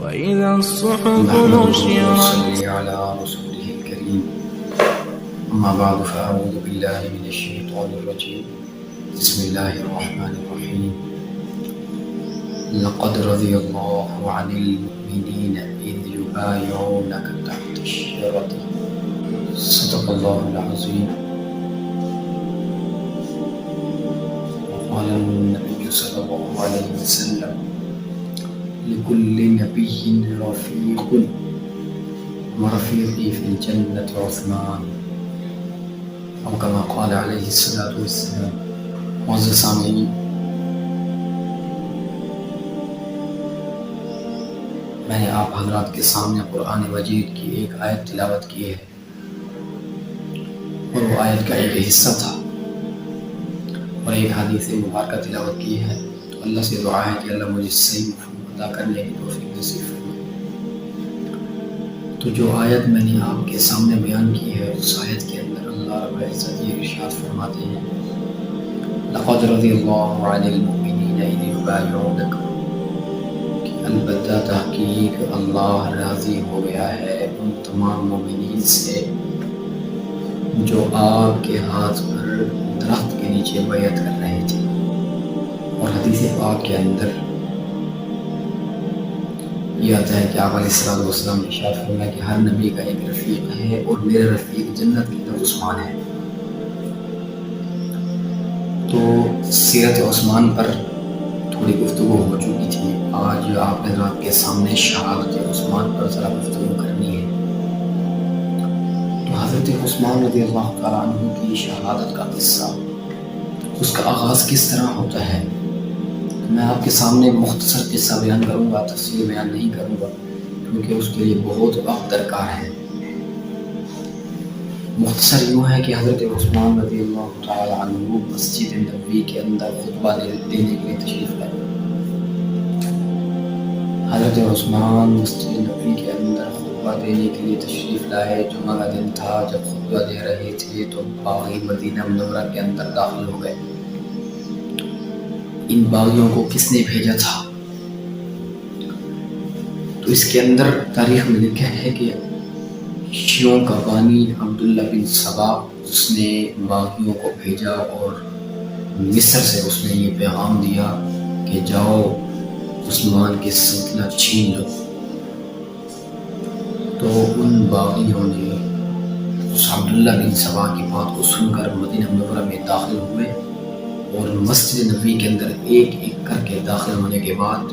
وإذا الصحف نحمده نشرت ونصلي على رسوله الكريم أما بعد فأعوذ بالله من الشيطان الرجيم بسم الله الرحمن الرحيم لقد رضي الله عن المؤمنين إذ يبايعونك تحت الشجرة صدق الله العظيم. وقال النبي صلى الله عليه وسلم لكل نبي رفيق ورفيقي في الجنة عثمان أو كما قال عليه الصلاة والسلام. معزز سامعین، میں نے آپ حضرات کے سامنے قرآن مجید کی ایک آیت تلاوت کی ہے، اور وہ آیت کا ایک حصہ تھا اور ایک حدیث مبارکہ تلاوت کی ہے. تو اللہ سے دعا ہے کہ اللہ مجھے صحیح مفہوم ادا کرنے کی توفیق نصیب فرمائے. تو جو آیت میں نے آپ کے سامنے بیان کی ہے، اس آیت کے اندر اللہ رب العزت یہ ارشاد فرماتے ہیں لقد رضی اللہ عن المؤمنین اذ یبایعونک، کہ البتہ تحقیق اللہ راضی ہو گیا ہے ان تمام مومنین سے جو آپ کے ہاتھ پر درخت کے نیچے بیعت کر رہے تھے. اور حدیث پاک کے اندر یہ آتا ہے کہ آپ علیہ السلام نے ارشاد فرمایا کہ ہر نبی کا ایک رفیق ہے، اور میرا رفیق جنت کی طرف عثمان ہے. تو سیرت عثمان پر تھوڑی گفتگو ہو چکی تھی. آج آپ حضرات کے سامنے شہادت عثمان پر ذرا گفتگو کرنی ہے. تو حضرت عثمان رضی اللہ تعالیٰ عنہ کی شہادت کا قصہ، اس کا آغاز کس طرح ہوتا ہے، میں آپ کے سامنے مختصر قصہ بیان کروں گا، تفصیل بیان نہیں کروں گا کیونکہ اس کے لیے بہت وقت درکار ہے. مختصر یوں ہے کہ حضرت عثمان رضی اللہ تعالیٰ عنہ مسجد نبوی کے اندر خطبہ دینے کے لیے تشریف لائے. حضرت عثمان مسجد نبوی کے اندر خطبہ دینے کے لیے تشریف لائے. جمعہ کا دن تھا. جب خطبہ دے رہے تھے تو باغی مدینہ منورہ کے اندر داخل ہو گئے. ان باغیوں کو کس نے بھیجا تھا؟ تو اس کے اندر تاریخ میں لکھا ہے کہ شیعوں کا بانی عبداللہ بن سبا، اس نے باغیوں کو بھیجا اور مصر سے اس نے یہ پیغام دیا کہ جاؤ عثمان کی سلطنت چھین لو. تو ان باغیوں نے اس عبداللہ بن سبا کی بات کو سن کر مدینہ منورہ میں داخل ہوئے، اور مسجد نبوی کے اندر ایک ایک کر کے داخل ہونے کے بعد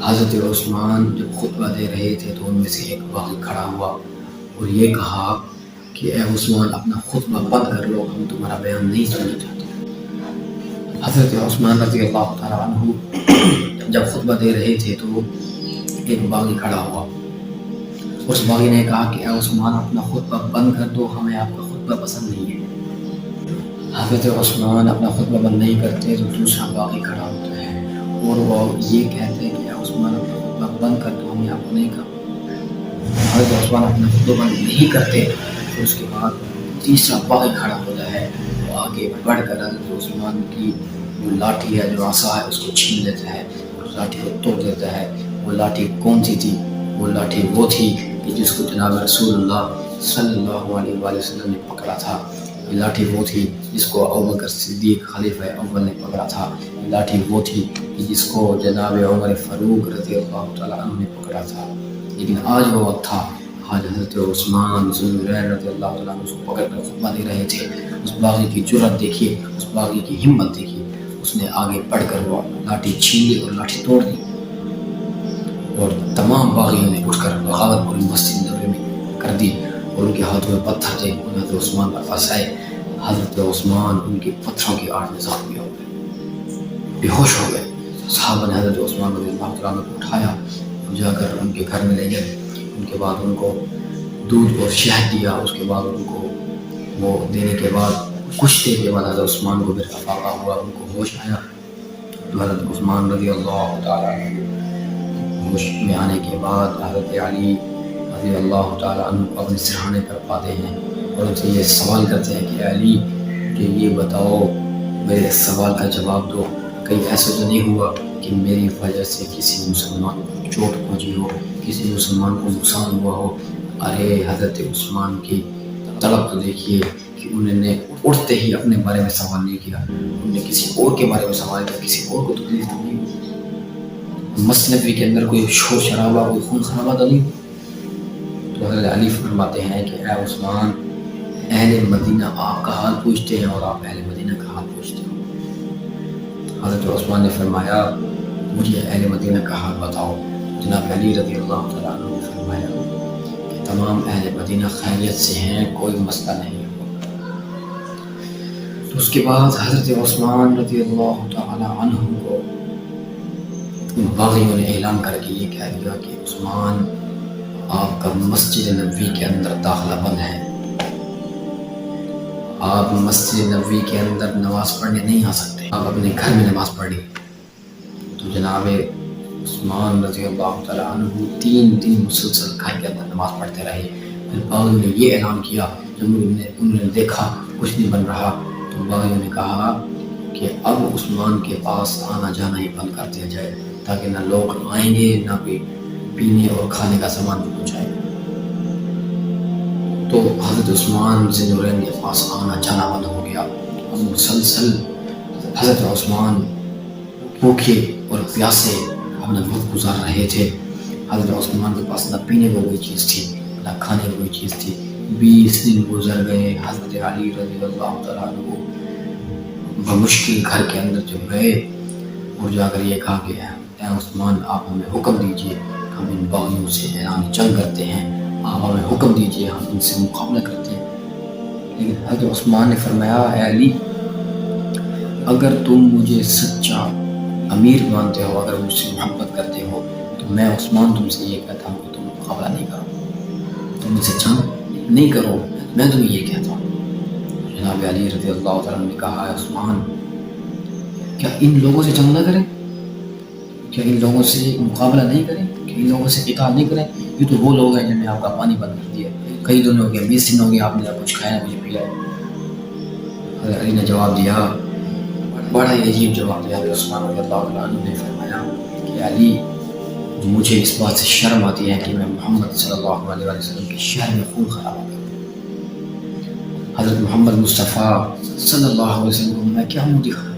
حضرت عثمان جب خطبہ دے رہے تھے تو ان میں سے ایک باغی کھڑا ہوا اور یہ کہا کہ اے عثمان اپنا خطبہ بند کر لو، ہم تمہارا بیان نہیں سننا چاہتے. حضرت عثمان رضی اللہ تعالیٰ عنہ جب خطبہ دے رہے تھے تو ایک باغی کھڑا ہوا. اس باغی نے کہا کہ اے عثمان اپنا خطبہ بند کر دو، ہمیں آپ کا خطبہ پسند نہیں ہے. حضرت عثمان اپنا خطبہ بند نہیں کرتے تو دوسرا باغی کھڑا ہوتا ہے اور وہ یہ کہتے ہیں کہ اے عثمان اپنا خطبہ بند کر دو، ہمیں آپ کو نہیں کہا. حضرت عثمان اپنا خطبہ بند نہیں کرتے تو اس کے بعد تیسرا باغی کھڑا ہوتا ہے. وہ آگے بڑھ کر حضرت عثمان کی جو لاٹھی ہے، جو عصا ہے، اس کو چھین لیتا ہے، اس لاٹھی کو توڑ دیتا ہے. وہ لاٹھی کون سی تھی؟ وہ لاٹھی وہ تھی کہ جس کو جناب رسول اللہ صلی اللہ علیہ وآلہ وسلم نے پکڑا تھا. یہ لاٹھی وہ تھی جس کو ابوبکر صدیق خلیفہ اول نے پکڑا تھا. یہ لاٹھی وہ تھی کہ جس کو جناب عمر فاروق رضی اللہ تعالیٰ عنہ نے پکڑا تھا. لیکن آج وہ وقت تھا، آج حضرت عثمان ذوالنورین رضی اللہ تعالیٰ عنہ اس کو پکڑ کر خطبہ دے رہے تھے. اس باغی کی جرأت دیکھیے، اس باغی کی ہمت دیکھیے. اس نے آگے بڑھ کر وہ لاٹھی چھین لی اور لاٹھی توڑ دی، اور تمام باغیوں نے اٹھ کر بغاوت پوری مسجد نبوی میں کر دی، اور ان کے ہاتھوں میں پتھر تھے. انہوں نے حضرت عثمان پر پھنسائے. حضرت عثمان ان کے پتھروں کی آڑ میں زخمی ہو گئے، بے ہوش ہو گئے. صحابہ نے حضرت عثمان رضی اللہ تعالیٰ عنہ کو اٹھایا، جا کر ان کے گھر میں لے گئے. ان کے بعد ان کو دودھ اور شہد دیا. اس کے بعد ان کو وہ دینے کے بعد کچھ دیر کے بعد حضرت عثمان کو پھر افاقہ ہوا، ان کو ہوش آیا. تو حضرت عثمان رضی اللہ تعالیٰ عنہ ہوش میں آنے کے بعد حضرت علی رضی اللہ تعالیٰ عنہ کو اپنے سرہانے پر پاتے ہیں اور ان سے یہ سوال کرتے ہیں کہ علی کہ یہ بتاؤ، میرے سوال کا جواب دو، کہیں ایسا تو نہیں ہوا کہ میری وجہ سے کسی مسلمان کو چوٹ پہنچی ہو، کسی مسلمان کو نقصان ہوا ہو، ارے حضرت عثمان کی تڑپ تو دیکھیے کہ انہوں نے اٹھتے ہی اپنے بارے میں سوال نہیں کیا، انہوں نے کسی اور کے بارے میں سوال کیا، کسی اور کو تکلیف تو نہیں ہوئی، مسجد نبوی کے اندر کوئی شور شرابہ، کوئی خون خرابہ تو نہیں. تو حضرت علی فرماتے ہیں کہ اے عثمان، اہل مدینہ آپ کا حال پوچھتے ہیں اور آپ اہل مدینہ کا حال پوچھتے ہو. حضرت عثمان نے فرمایا مجھے اہل مدینہ کا حال بتاؤ. جناب علی رضی اللہ تعالیٰ عنہ نے فرمایا کہ تمام اہل مدینہ خیریت سے ہیں، کوئی مسئلہ نہیں ہے. تو اس کے بعد حضرت عثمان رضی اللہ تعالیٰ عنہ کو باغیوں نے اعلان کر کے یہ کہہ دیا کہ عثمان آپ کا مسجد نبوی کے اندر داخلہ بند ہے، آپ مسجد نبوی کے اندر نماز پڑھنے نہیں آ سکتے، آپ اپنے گھر میں نماز پڑھیں. تو جناب عثمان رضی اللہ تعالیٰ عنہ 3 دن مسلسل گھر کے اندر نماز پڑھتے رہے. پھر باغیوں نے یہ اعلان کیا، جب انہوں نے دیکھا کچھ نہیں بن رہا تو باغیوں نے کہا کہ اب عثمان کے پاس آنا جانا ہی بند کر دیا جائے تاکہ نہ لوگ آئیں گے نہ کوئی پینے اور کھانے کا سامان بھی پہنچائے. تو حضرت عثمان ذی النورین کے پاس آنا جانا بند ہو گیا. اور مسلسل حضرت عثمان بھوکے اور پیاسے اپنا وقت گزار رہے تھے. حضرت عثمان کے پاس نہ پینے کو کوئی چیز تھی نہ کھانے کو کوئی چیز تھی. 20 دن گزر گئے. حضرت علی رضی اللہ تعالیٰ عنہ بمشکل گھر کے اندر جب گئے اور جا کر یہ کہا کہ اے عثمان آپ ہمیں حکم دیجئے، ہم ان باغیوں سے اعلان جنگ کرتے ہیں، آپ ہمیں حکم دیجئے، ہم ان سے مقابلہ کرتے ہیں. لیکن حضرت عثمان نے فرمایا اے علی، اگر تم مجھے سچا امیر مانتے ہو، اگر مجھ سے محبت کرتے ہو تو میں عثمان تم سے یہ کہتا ہوں کہ تم مقابلہ نہیں کرو، تم مجھ سے جنگ نہیں کرو، میں تمہیں یہ کہتا ہوں. جناب علی رضی اللہ تعالیٰ نے کہا اے عثمان، کیا ان لوگوں سے جنگ نہ کریں، کیا ان لوگوں سے مقابلہ نہیں کریں، کہ ان لوگوں سے قتال نہیں کریں؟ یہ تو وہ لوگ ہیں جن نے آپ کا پانی بند کر دیا، کئی دن ہو گئے، 20 دن ہو گئے، آپ نے کچھ کھایا نہ کچھ پیا. حضرت علی نے جواب دیا، بڑا ہی عجیب جواب دیا. عثمان رضی اللہ تعالیٰ عنہ نے فرمایا کہ علی، مجھے اس بات سے شرم آتی ہے کہ میں محمد صلی اللہ علیہ وسلم کے شہر میں خون خرابہ کروں. حضرت محمد مصطفیٰ صلی اللہ علیہ وسلم کو میں کیا منہ دکھاؤں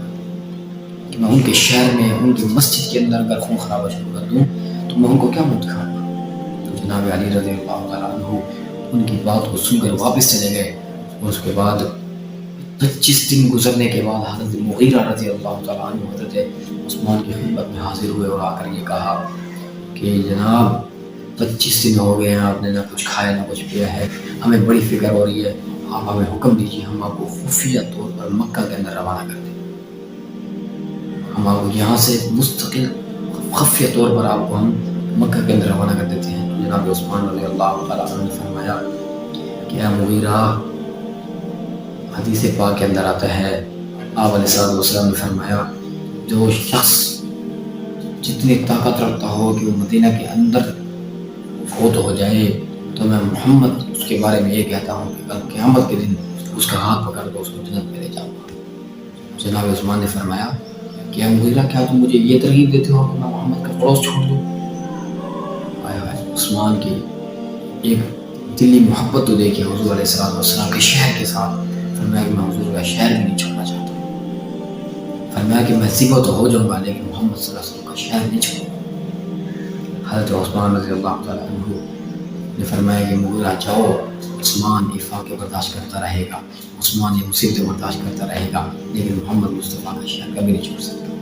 کہ میں ان کے شہر میں ان کی مسجد کے اندر اگر خون خرابہ شروع کر دوں تو میں ان کو کیا منہ دکھاؤں. تو جناب علی رضی اللہ تعالیٰ عنہ ان کی بات کو سن کر واپس چلے گئے. اور اس کے بعد 25 دن گزرنے کے بعد حضرت مغیرہ رضی اللہ تعالیٰ عنہ حضرت عثمان کی خدمت میں حاضر ہوئے اور آ کر یہ کہا کہ جناب 25 دن ہو گئے ہیں، آپ نے نہ کچھ کھایا نہ کچھ پیا ہے، ہمیں بڑی فکر ہو رہی ہے، آپ ہمیں حکم دیجیے ہم آپ کو خفیہ طور پر مکہ کے اندر روانہ کر دیں، ہم آپ کو یہاں سے مستقل خفیہ طور پر آپ کو ہم مکہ کے اندر روانہ کر دیتے ہیں. تو جناب عثمان رضی اللہ تعالیٰ عنہ نے فرمایا کہ اے مغیرہ، حدیث پاک کے اندر آتا ہے آپ علیہ السلام نے فرمایا جو شخص جتنی طاقت رکھتا ہو کہ وہ مدینہ کے اندر فوت ہو جائے تو میں محمد اس کے بارے میں یہ کہتا ہوں کہ کل قیامت کے دن اس کا ہاتھ پکڑ کر اس کو جنت میں لے جاؤں گا. جناب عثمان نے فرمایا کہ اے مغیرہ، کیا تم مجھے یہ ترغیب دیتے ہو کہ میں محمد کا پڑوس چھوڑ دوں؟ عثمان کی ایک دلی محبت تو دیکھیے حضور علیہ السلام کے شہر کے ساتھ. فرمایا کہ میں حضور کا شہر بھی نہیں چھوڑنا چاہتا. فرمایا کہ میں ذبح تو ہو جاؤں گا لیکن محمد صلی اللہ علیہ وسلم کا شہر نہیں چھوڑوں گا. حضرت عثمان رضی اللہ تعالیٰ عنہ نے فرمایا کہ مغیرہ جاؤ، عثمان افاق برداشت کرتا رہے گا، عثمان یہ مصیبتیں برداشت کرتا رہے گا لیکن محمد مصطفیٰ کا شہر کبھی نہیں چھوڑ سکتا.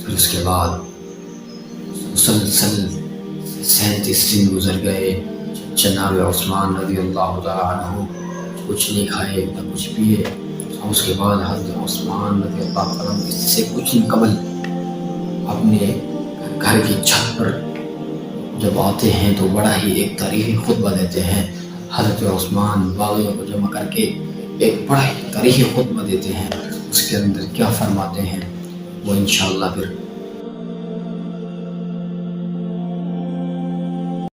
پھر اس کے بعد مسلسل 37 دن گزر گئے. جناب عثمان رضی اللہ تعالیٰ عنہ کچھ نہیں کھائے نہ کچھ پیے. اور اس کے بعد حضرت عثمان رضی اللہ تعالیٰ عنہ اس سے کچھ دن قبل اپنے گھر کی چھت پر جب آتے ہیں تو بڑا ہی ایک تاریخی خطبہ دیتے ہیں. حضرت عثمان باغیوں کو جمع کر کے ایک بڑا ہی تاریخی خطبہ دیتے ہیں. اس کے اندر کیا فرماتے ہیں وہ انشاءاللہ پھر